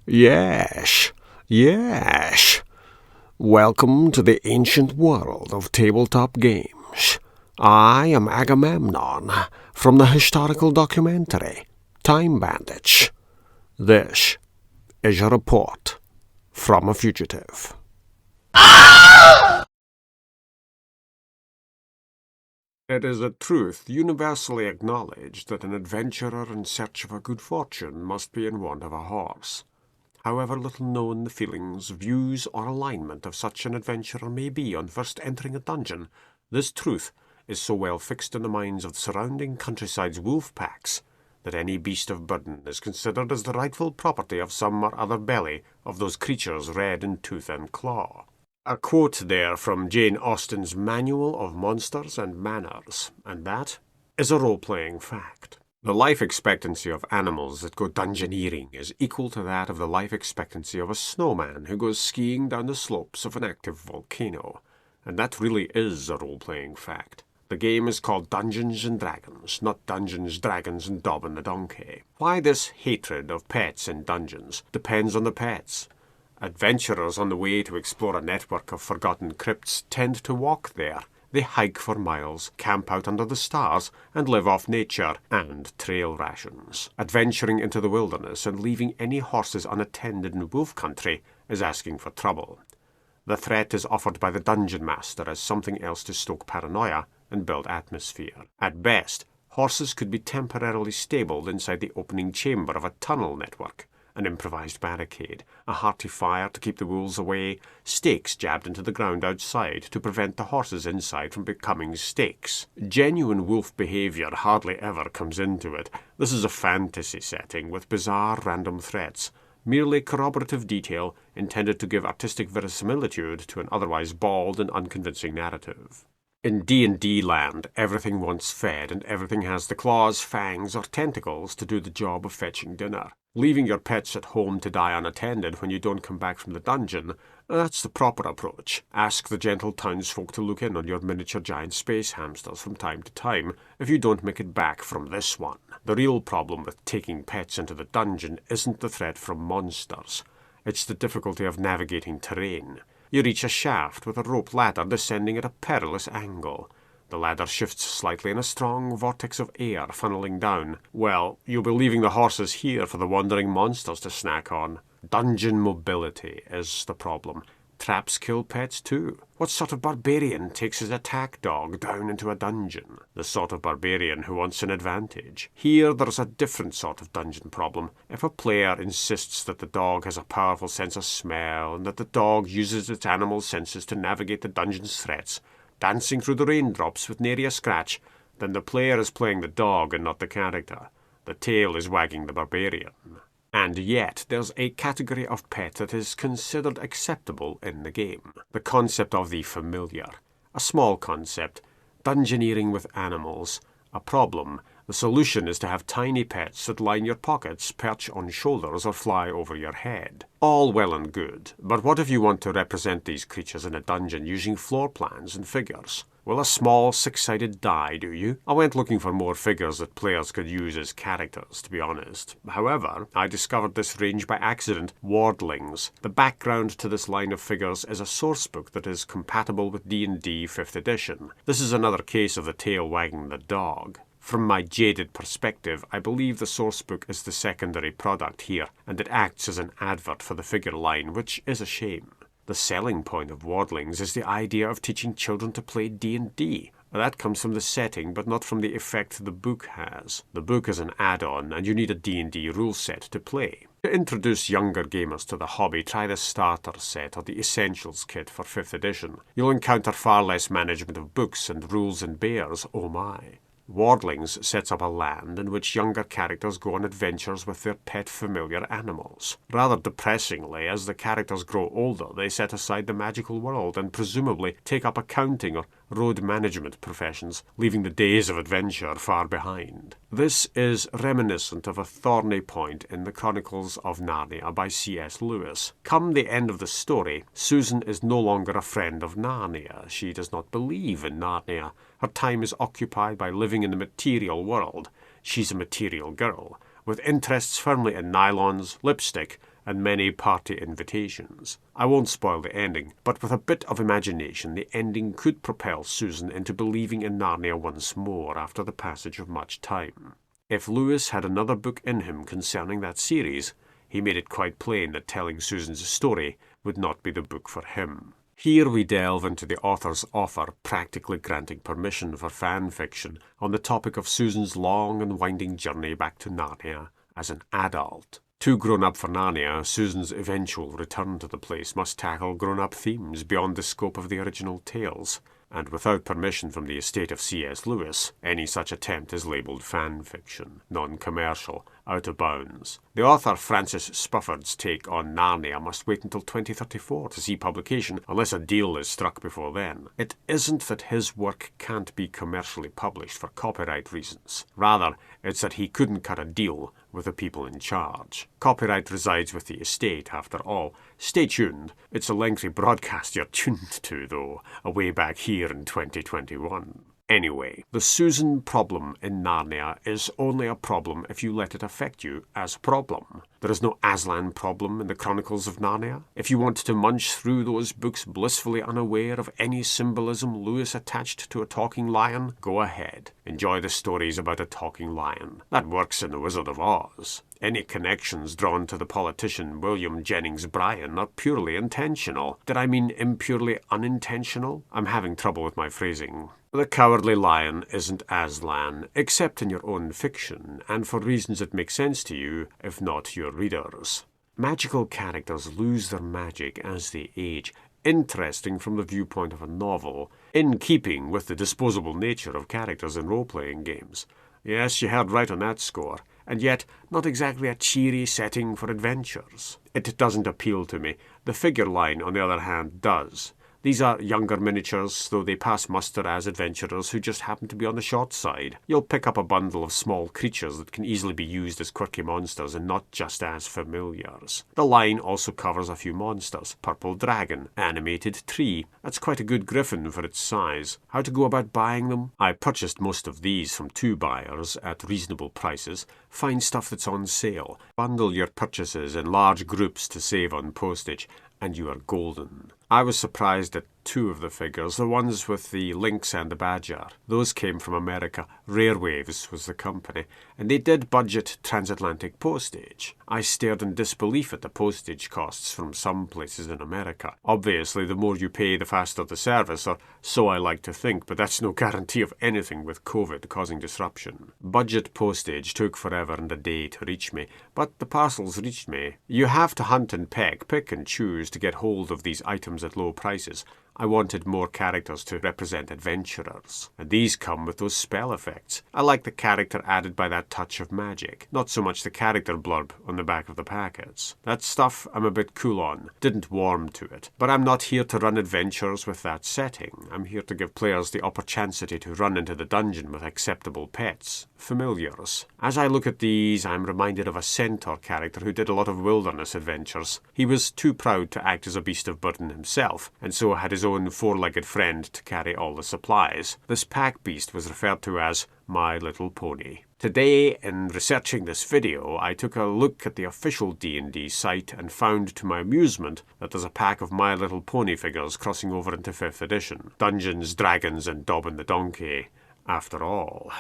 Yes, yes. Welcome to the ancient world of tabletop games. I am Agamemnon from the historical documentary Time Bandits. This is a report from a fugitive. It is a truth universally acknowledged that an adventurer in search of a good fortune must be in want of a horse. However little known the feelings, views, or alignment of such an adventurer may be on first entering a dungeon, this truth is so well fixed in the minds of the surrounding countryside's wolf packs that any beast of burden is considered as the rightful property of some or other belly of those creatures red in tooth and claw. A quote there from Jane Austen's Manual of Monsters and Manners, and that is a role-playing fact. The life expectancy of animals that go dungeoneering is equal to that of the life expectancy of a snowman who goes skiing down the slopes of an active volcano, and that really is a role-playing fact. The game is called Dungeons and Dragons, not Dungeons, Dragons and Dobbin the Donkey. Why this hatred of pets in dungeons depends on the pets. Adventurers on the way to explore a network of forgotten crypts tend to walk there. They hike for miles, camp out under the stars, and live off nature and trail rations. Adventuring into the wilderness and leaving any horses unattended in wolf country is asking for trouble. The threat is offered by the dungeon master as something else to stoke paranoia and build atmosphere. At best, horses could be temporarily stabled inside the opening chamber of a tunnel network. An improvised barricade, a hearty fire to keep the wolves away, stakes jabbed into the ground outside to prevent the horses inside from becoming stakes. Genuine wolf behaviour hardly ever comes into it. This is a fantasy setting with bizarre random threats, merely corroborative detail intended to give artistic verisimilitude to an otherwise bald and unconvincing narrative. In D&D land, everything wants fed and everything has the claws, fangs, or tentacles to do the job of fetching dinner. Leaving your pets at home to die unattended when you don't come back from the dungeon, that's the proper approach. Ask the gentle townsfolk to look in on your miniature giant space hamsters from time to time if you don't make it back from this one. The real problem with taking pets into the dungeon isn't the threat from monsters. It's the difficulty of navigating terrain. You reach a shaft with a rope ladder descending at a perilous angle. The ladder shifts slightly in a strong vortex of air funneling down. Well, you'll be leaving the horses here for the wandering monsters to snack on. Dungeon mobility is the problem. Traps kill pets too. What sort of barbarian takes his attack dog down into a dungeon? The sort of barbarian who wants an advantage. Here there's a different sort of dungeon problem. If a player insists that the dog has a powerful sense of smell and that the dog uses its animal senses to navigate the dungeon's threats, dancing through the raindrops with nary a scratch, then the player is playing the dog and not the character. The tail is wagging the barbarian. And yet, there's a category of pet that is considered acceptable in the game. The concept of the familiar. A small concept. Dungeoneering with animals. A problem. The solution is to have tiny pets that line your pockets, perch on shoulders, or fly over your head. All well and good, but what if you want to represent these creatures in a dungeon using floor plans and figures? Well, a small six-sided die, do you? I went looking for more figures that players could use as characters, to be honest. However, I discovered this range by accident, Wardlings. The background to this line of figures is a sourcebook that is compatible with D&D 5th edition. This is another case of the tail wagging the dog. From my jaded perspective, I believe the sourcebook is the secondary product here, and it acts as an advert for the figure line, which is a shame. The selling point of Wardlings is the idea of teaching children to play D&D. That comes from the setting, but not from the effect the book has. The book is an add-on, and you need a D&D rule set to play. To introduce younger gamers to the hobby, try the starter set or the essentials kit for 5th edition. You'll encounter far less management of books and rules and bears, oh my. Wardlings sets up a land in which younger characters go on adventures with their pet familiar animals. Rather depressingly, as the characters grow older, they set aside the magical world and presumably take up accounting or road management professions, leaving the days of adventure far behind. This is reminiscent of a thorny point in the Chronicles of Narnia by C.S. Lewis. Come the end of the story, Susan is no longer a friend of Narnia. She does not believe in Narnia. Her time is occupied by living in the material world. She's a material girl, with interests firmly in nylons, lipstick, and many party invitations. I won't spoil the ending, but with a bit of imagination, the ending could propel Susan into believing in Narnia once more after the passage of much time. If Lewis had another book in him concerning that series, he made it quite plain that telling Susan's story would not be the book for him. Here we delve into the author's offer practically granting permission for fan fiction on the topic of Susan's long and winding journey back to Narnia as an adult. Too grown up for Narnia, Susan's eventual return to the place must tackle grown-up themes beyond the scope of the original tales, and without permission from the estate of C.S. Lewis, any such attempt is labelled fan fiction, non-commercial, out of bounds. The author Francis Spufford's take on Narnia must wait until 2034 to see publication, unless a deal is struck before then. It isn't that his work can't be commercially published for copyright reasons. Rather, it's that he couldn't cut a deal with the people in charge. Copyright resides with the estate, after all. Stay tuned. It's a lengthy broadcast you're tuned to, though, away back here in 2021. Anyway, the Susan problem in Narnia is only a problem if you let it affect you as a problem. There is no Aslan problem in the Chronicles of Narnia. If you want to munch through those books blissfully unaware of any symbolism Lewis attached to a talking lion, go ahead. Enjoy the stories about a talking lion. That works in The Wizard of Oz. Any connections drawn to the politician William Jennings Bryan are purely intentional. Did I mean impurely unintentional? I'm having trouble with my phrasing. The Cowardly Lion isn't Aslan, except in your own fiction, and for reasons that make sense to you, if not your readers. Magical characters lose their magic as they age, interesting from the viewpoint of a novel, in keeping with the disposable nature of characters in role-playing games. Yes, you heard right on that score, and yet not exactly a cheery setting for adventures. It doesn't appeal to me. The figure line, on the other hand, does. These are younger miniatures, though they pass muster as adventurers who just happen to be on the short side. You'll pick up a bundle of small creatures that can easily be used as quirky monsters and not just as familiars. The line also covers a few monsters. Purple Dragon, Animated Tree. That's quite a good griffin for its size. How to go about buying them? I purchased most of these from 2 buyers at reasonable prices. Find stuff that's on sale. Bundle your purchases in large groups to save on postage, and you are golden. I was surprised at 2 of the figures, the ones with the lynx and the badger. Those came from America. Rare Waves was the company, and they did budget transatlantic postage. I stared in disbelief at the postage costs from some places in America. Obviously, the more you pay, the faster the service, or so I like to think, but that's no guarantee of anything with COVID causing disruption. Budget postage took forever and a day to reach me, but the parcels reached me. You have to hunt and peck, pick and choose to get hold of these items at low prices. I wanted more characters to represent adventurers, and these come with those spell effects. I like the character added by that touch of magic, not so much the character blurb on the back of the packets. That stuff I'm a bit cool on, didn't warm to it, but I'm not here to run adventures with that setting. I'm here to give players the opportunity to run into the dungeon with acceptable pets, familiars. As I look at these, I'm reminded of a centaur character who did a lot of wilderness adventures. He was too proud to act as a beast of burden himself, and so had his own 4-legged friend to carry all the supplies. This pack beast was referred to as My Little Pony. Today, in researching this video, I took a look at the official D&D site and found to my amusement that there's a pack of My Little Pony figures crossing over into 5th edition. Dungeons, Dragons and Dobbin the Donkey, after all.